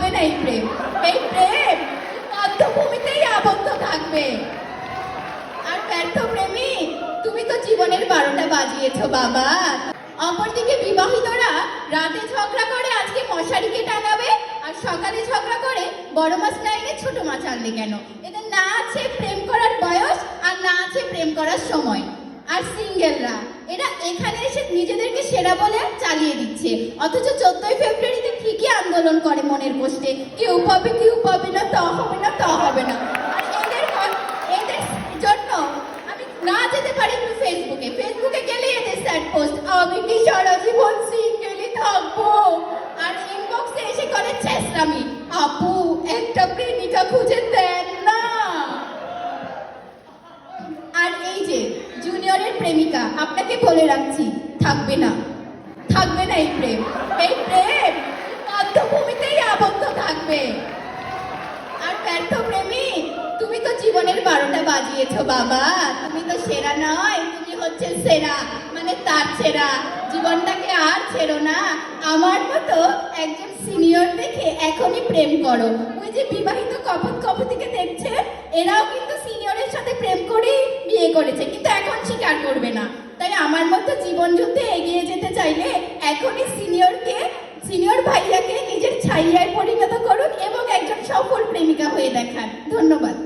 থাকবে না এই প্রেম। এই প্রেম মধ্যভূমিতেই আবদ্ধ থাকবে। আর ব্যর্থ প্রেমী, তুমি তো জীবনের 12টা বাজিয়েছো বাবা। অপরদিকে বিবাহিতরা রাতে ঝগড়া করে আজকে মশারিকে টাঙাবে, আর সকালে ঝগড়া করে বড় মাছ না এনে ছোট মাছ আনলে কেন। এদের না আছে প্রেম করার বয়স, আর না আছে প্রেম করার সময়। আর সিঙ্গেলরা, এরা এখানে এসে নিজেদেরকে সেরা বলে চালিয়ে দিচ্ছে, অথচ 14ই ফেব্রুয়ারিতে ঠিকই আন্দোলন করে মনের কষ্টে, কেউ পাবে না, তা হবে না, তা হবে না। আর এদের জন্য আমি না যেতে পারি একটু ফেসবুকে গেলে এদের স্যাড পোস্ট, আমি কি সারা জীবন সিঙ্গেলই থাকবো। আর ইনবক্সে এসে করে চেষ্টামি, আপু একটা প্রেমিকা খুঁজে দেন না। আর এই যে জুনিয়রের প্রেমিকা, আপনাকে বলে রাখছি, থাকবে না এই প্রেম। এই প্রেম মধ্যভূমিতেই আবদ্ধ থাকবে। আর ব্যর্থ প্রেমী, তুমি তো জীবনের 12টা বাজিয়েছো বাবা। তুমি তো সেরা নয়, তুমি হচ্ছে সেরা, মানে তার সেরা। জীবনটাকে আর ছেড়ো না। আমার মতো একজন সিনিয়র দেখে এখনই প্রেম করো। ওই যে বিবাহিত কপতিকে দেখছে, এরাও কিন্তু সিনিয়রের সাথে প্রেম করেই বিয়ে করেছে, কিন্তু এখন স্বীকার করবে না। তাই আমার মতো জীবন যুদ্ধে এগিয়ে যেতে চাইলে এখনই সিনিয়র ভাইয়াকে নিজের ছাইয়ায় পরিণত করুন এবং একজন সফল প্রেমিকা হয়ে দেখান। ধন্যবাদ।